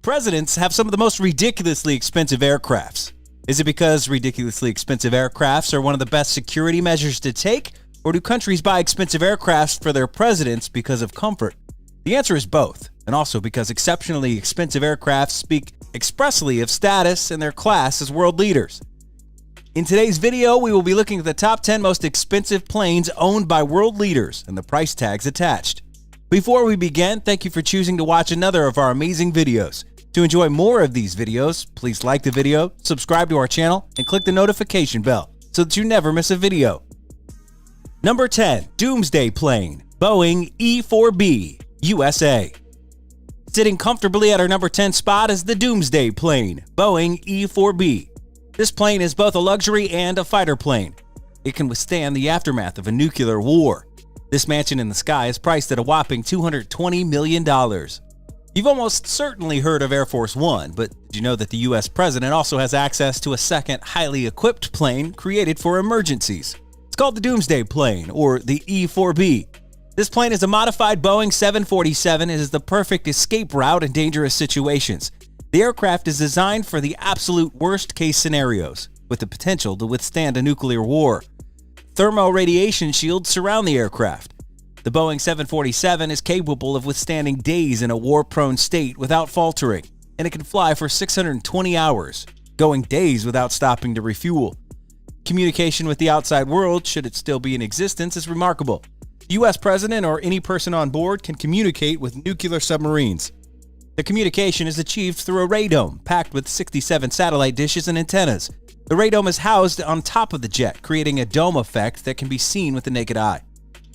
Presidents have some of the most ridiculously expensive aircrafts. Is it because ridiculously expensive aircrafts are one of the best security measures to take, or do countries buy expensive aircrafts for their presidents because of comfort? The answer is both, and also because exceptionally expensive aircrafts speak expressly of status and their class as world leaders. In today's video, we will be looking at the top 10 most expensive planes owned by world leaders and the price tags attached. Before we begin, thank you for choosing to watch another of our amazing videos. To enjoy more of these videos, please like the video, subscribe to our channel, and click the notification bell so that you never miss a video. Number 10. Doomsday Plane, Boeing E-4B, USA. Sitting comfortably at our number 10 spot is the Doomsday Plane, Boeing E-4B. This plane is both a luxury and a fighter plane. It can withstand the aftermath of a nuclear war. This mansion in the sky is priced at a whopping $220 million. You've almost certainly heard of Air Force One, but did you know that the US president also has access to a second highly equipped plane created for emergencies? It's called the Doomsday Plane, or the E-4B. This plane is a modified Boeing 747 and is the perfect escape route in dangerous situations. The aircraft is designed for the absolute worst-case scenarios, with the potential to withstand a nuclear war. Thermal radiation shields surround the aircraft. The Boeing 747 is capable of withstanding days in a war-prone state without faltering, and it can fly for 620 hours, going days without stopping to refuel. Communication with the outside world, should it still be in existence, is remarkable. The U.S. president or any person on board can communicate with nuclear submarines. The communication is achieved through a radome packed with 67 satellite dishes and antennas. The radome is housed on top of the jet, creating a dome effect that can be seen with the naked eye.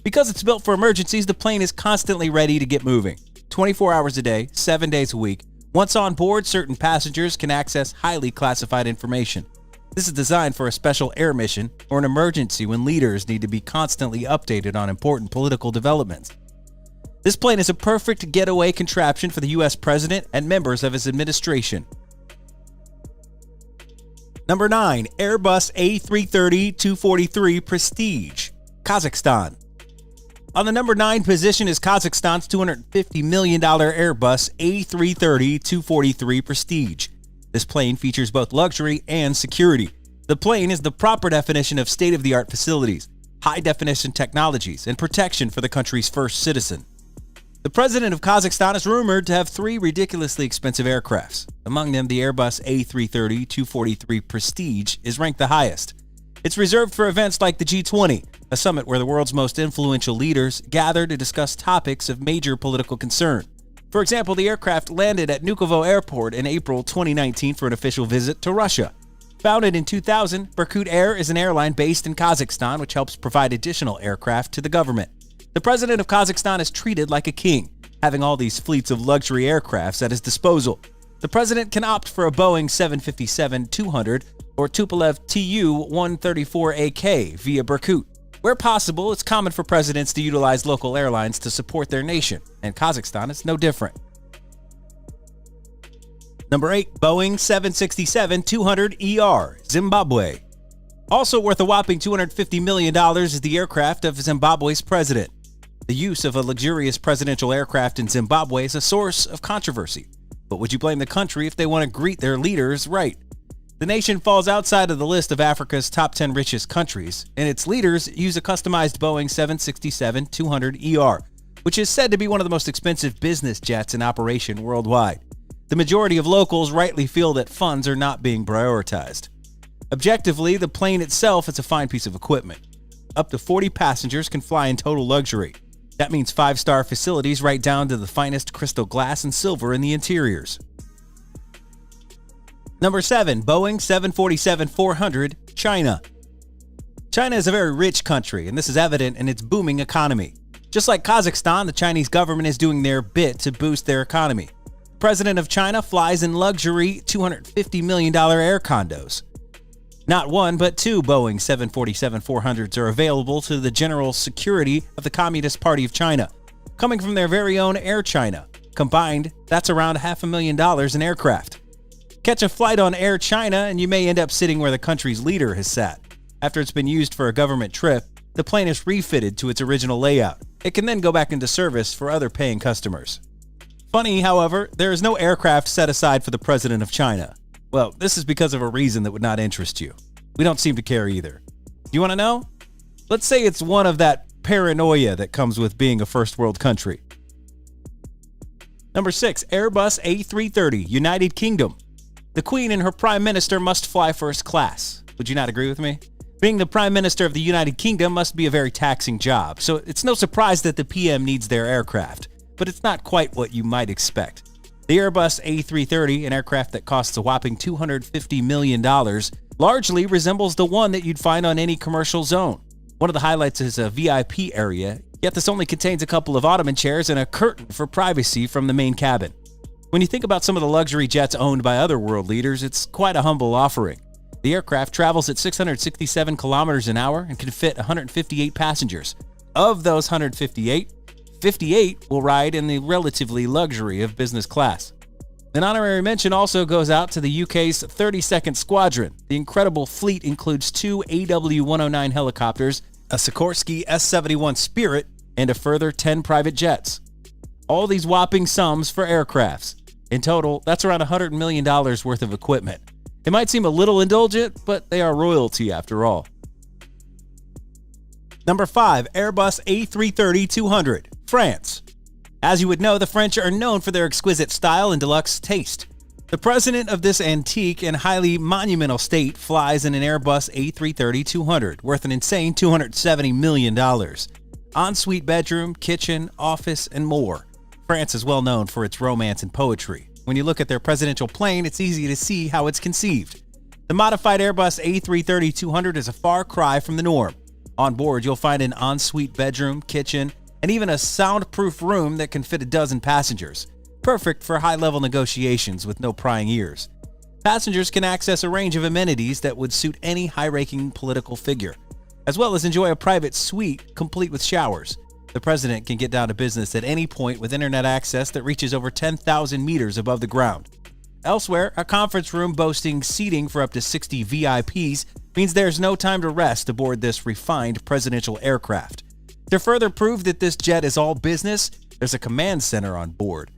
Because it's built for emergencies, the plane is constantly ready to get moving. 24 hours a day, 7 days a week. Once on board, certain passengers can access highly classified information. This is designed for a special air mission or an emergency when leaders need to be constantly updated on important political developments. This plane is a perfect getaway contraption for the U.S. president and members of his administration. Number 9. Airbus A330-243 Prestige, Kazakhstan. On the number 9 position is Kazakhstan's $250 million Airbus A330-243 Prestige. This plane features both luxury and security. The plane is the proper definition of state-of-the-art facilities, high-definition technologies, and protection for the country's first citizen. The president of Kazakhstan is rumored to have 3 ridiculously expensive aircrafts. Among them, the Airbus A330-243 Prestige is ranked the highest. It's reserved for events like the G20, a summit where the world's most influential leaders gather to discuss topics of major political concern. For example, the aircraft landed at Vnukovo Airport in April 2019 for an official visit to Russia. Founded in 2000, Berkut Air is an airline based in Kazakhstan which helps provide additional aircraft to the government. The president of Kazakhstan is treated like a king, having all these fleets of luxury aircrafts at his disposal. The president can opt for a Boeing 757-200 or Tupolev Tu-134AK via Berkut. Where possible, it's common for presidents to utilize local airlines to support their nation, and Kazakhstan is no different. Number 8. Boeing 767-200ER, Zimbabwe. Also worth a whopping $250 million is the aircraft of Zimbabwe's president. The use of a luxurious presidential aircraft in Zimbabwe is a source of controversy. But would you blame the country if they want to greet their leaders right? The nation falls outside of the list of Africa's top 10 richest countries, and its leaders use a customized Boeing 767-200ER, which is said to be one of the most expensive business jets in operation worldwide. The majority of locals rightly feel that funds are not being prioritized. Objectively, the plane itself is a fine piece of equipment. Up to 40 passengers can fly in total luxury. That means 5-star facilities right down to the finest crystal glass and silver in the interiors. Number 7. Boeing 747-400, China. China is a very rich country, and this is evident in its booming economy. Just like Kazakhstan, the Chinese government is doing their bit to boost their economy. The president of China flies in luxury $250 million air condos. Not one, but 2 Boeing 747-400s are available to the general security of the Communist Party of China, coming from their very own Air China. Combined, that's around $500,000 in aircraft. Catch a flight on Air China and you may end up sitting where the country's leader has sat. After it's been used for a government trip, the plane is refitted to its original layout. It can then go back into service for other paying customers. Funny, however, there is no aircraft set aside for the president of China. Well, this is because of a reason that would not interest you. We don't seem to care either. Do you want to know? Let's say it's one of that paranoia that comes with being a first world country. Number 6, Airbus A330, United Kingdom. The Queen and her Prime Minister must fly first class. Would you not agree with me? Being the Prime Minister of the United Kingdom must be a very taxing job, so it's no surprise that the PM needs their aircraft. But it's not quite what you might expect. The Airbus A330, an aircraft that costs a whopping $250 million, largely resembles the one that you'd find on any commercial zone. One of the highlights is a VIP area, yet this only contains a couple of ottoman chairs and a curtain for privacy from the main cabin. When you think about some of the luxury jets owned by other world leaders, it's quite a humble offering. The aircraft travels at 667 kilometers an hour and can fit 158 passengers. Of those 158, 58 will ride in the relatively luxury of business class. An honorary mention also goes out to the UK's 32nd Squadron. The incredible fleet includes 2 AW109 helicopters, a Sikorsky S-71 Spirit, and a further 10 private jets. All these whopping sums for aircrafts. In total, that's around $100 million worth of equipment. It might seem a little indulgent, but they are royalty after all. Number 5, Airbus A330-200, France. As you would know, the French are known for their exquisite style and deluxe taste. The president of this antique and highly monumental state flies in an Airbus A330-200, worth an insane $270 million. Ensuite bedroom, kitchen, office, and more. France is well known for its romance and poetry. When you look at their presidential plane, it's easy to see how it's conceived. The modified Airbus A330-200 is a far cry from the norm. On board, you'll find an ensuite bedroom, kitchen, and even a soundproof room that can fit a dozen passengers. Perfect for high-level negotiations with no prying ears. Passengers can access a range of amenities that would suit any high-ranking political figure, as well as enjoy a private suite complete with showers. The president can get down to business at any point with internet access that reaches over 10,000 meters above the ground. Elsewhere, a conference room boasting seating for up to 60 VIPs means there's no time to rest aboard this refined presidential aircraft. To further prove that this jet is all business, there's a command center on board.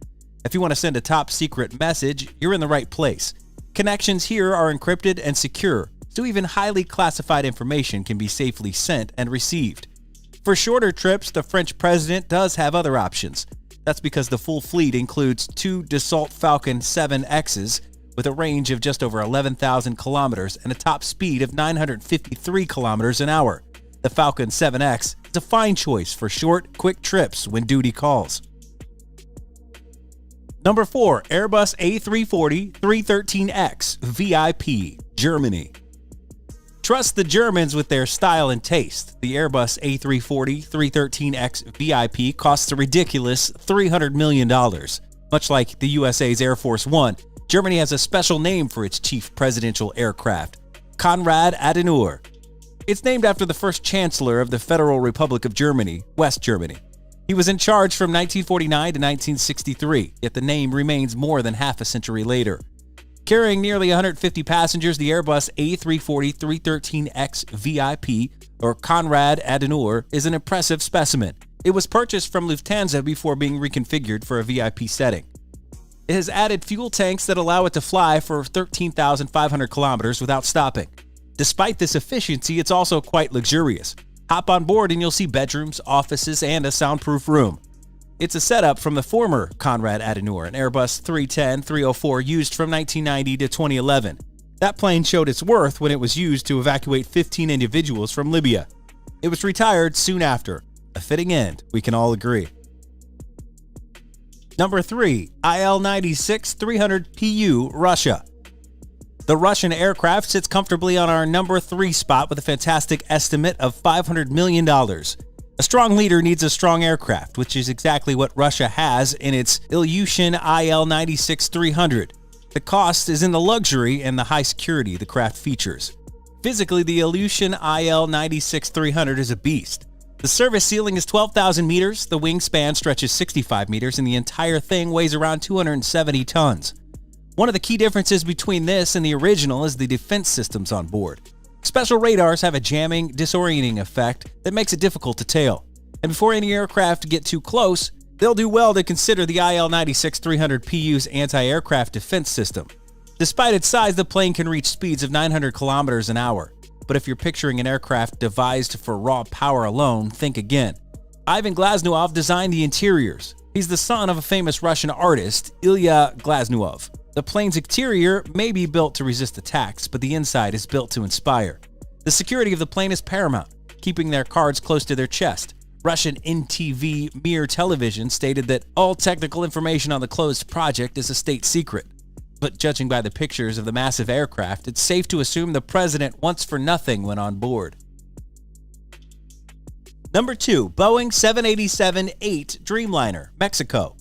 If you want to send a top-secret message, you're in the right place. Connections here are encrypted and secure, so even highly classified information can be safely sent and received. For shorter trips, the French president does have other options. That's because the full fleet includes 2 Dassault Falcon 7Xs with a range of just over 11,000 kilometers and a top speed of 953 kilometers an hour. The Falcon 7X is a fine choice for short, quick trips when duty calls. Number 4, Airbus A340-313X VIP, Germany. Trust the Germans with their style and taste. The Airbus A340-313X VIP costs a ridiculous $300 million. Much like the USA's Air Force One, Germany has a special name for its chief presidential aircraft, Konrad Adenauer. It's named after the first chancellor of the Federal Republic of Germany, West Germany. He was in charge from 1949 to 1963, yet the name remains more than half a century later. Carrying nearly 150 passengers, the Airbus A340-313X VIP, or Konrad Adenauer, is an impressive specimen. It was purchased from Lufthansa before being reconfigured for a VIP setting. It has added fuel tanks that allow it to fly for 13,500 kilometers without stopping. Despite this efficiency, it's also quite luxurious. Hop on board and you'll see bedrooms, offices, and a soundproof room. It's a setup from the former Konrad Adenauer, an Airbus 310-304 used from 1990 to 2011. That plane showed its worth when it was used to evacuate 15 individuals from Libya. It was retired soon after. A fitting end, we can all agree. Number 3, IL-96-300PU, Russia. The Russian aircraft sits comfortably on our number 3 spot with a fantastic estimate of $500 million. A strong leader needs a strong aircraft, which is exactly what Russia has in its Ilyushin IL-96-300. The cost is in the luxury and the high security the craft features. Physically, the Ilyushin IL-96-300 is a beast. The service ceiling is 12,000 meters, the wingspan stretches 65 meters, and the entire thing weighs around 270 tons. One of the key differences between this and the original is the defense systems on board. Special radars have a jamming, disorienting effect that makes it difficult to tail. And before any aircraft get too close, They'll do well to consider the IL-96-300PU's anti-aircraft defense system. Despite its size, the plane can reach speeds of 900 kilometers an hour. But if you're picturing an aircraft devised for raw power alone, think again. Ivan Glaznuov designed the interiors. He's the son of a famous Russian artist, Ilya Glaznuov. The plane's exterior may be built to resist attacks, but the inside is built to inspire. The security of the plane is paramount, keeping their cards close to their chest. Russian NTV Mir television stated that all technical information on the closed project is a state secret. But judging by the pictures of the massive aircraft, it's safe to assume the president wants for nothing when on board. Number 2, Boeing 787-8 Dreamliner, Mexico.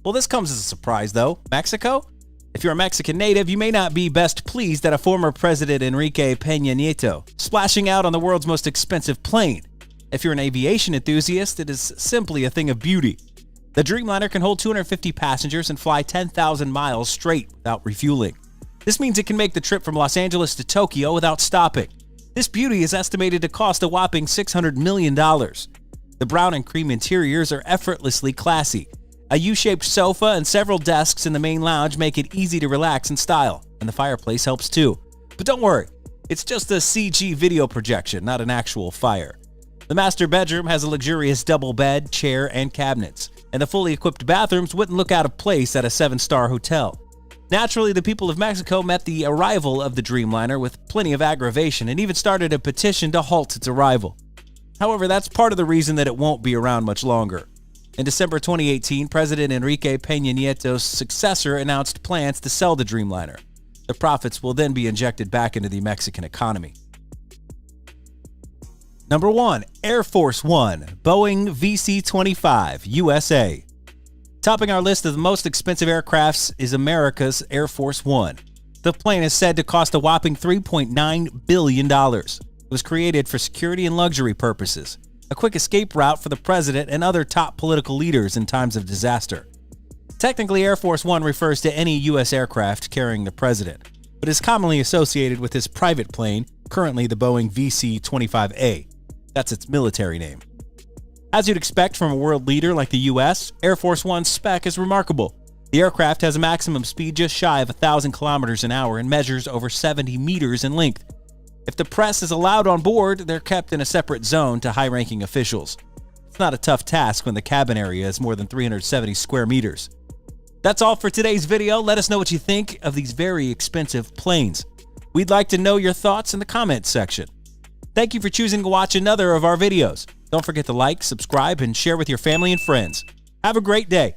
Well, this comes as a surprise, though. Mexico? If you're a Mexican native, you may not be best pleased at a former President Enrique Peña Nieto splashing out on the world's most expensive plane. If you're an aviation enthusiast, it is simply a thing of beauty. The Dreamliner can hold 250 passengers and fly 10,000 miles straight without refueling. This means it can make the trip from Los Angeles to Tokyo without stopping. This beauty is estimated to cost a whopping $600 million. The brown and cream interiors are effortlessly classy. A U-shaped sofa and several desks in the main lounge make it easy to relax in style, and the fireplace helps too. But don't worry, it's just a CG video projection, not an actual fire. The master bedroom has a luxurious double bed, chair, and cabinets, and the fully equipped bathrooms wouldn't look out of place at a 7-star hotel. Naturally, the people of Mexico met the arrival of the Dreamliner with plenty of aggravation and even started a petition to halt its arrival. However, that's part of the reason that it won't be around much longer. In December 2018, President Enrique Peña Nieto's successor announced plans to sell the Dreamliner. The profits will then be injected back into the Mexican economy. Number 1, Air Force One, Boeing VC-25, USA. Topping our list of the most expensive aircrafts is America's Air Force One. The plane is said to cost a whopping $3.9 billion. It was created for security and luxury purposes, a quick escape route for the president and other top political leaders in times of disaster. Technically, Air Force One refers to any U.S. aircraft carrying the president, but is commonly associated with his private plane, currently the Boeing VC-25A. That's its military name. As you'd expect from a world leader like the U.S., Air Force One's spec is remarkable. The aircraft has a maximum speed just shy of 1,000 kilometers an hour and measures over 70 meters in length. If the press is allowed on board, they're kept in a separate zone to high-ranking officials. It's not a tough task when the cabin area is more than 370 square meters. That's all for today's video. Let us know what you think of these very expensive planes. We'd like to know your thoughts in the comments section. Thank you for choosing to watch another of our videos. Don't forget to like, subscribe, and share with your family and friends. Have a great day.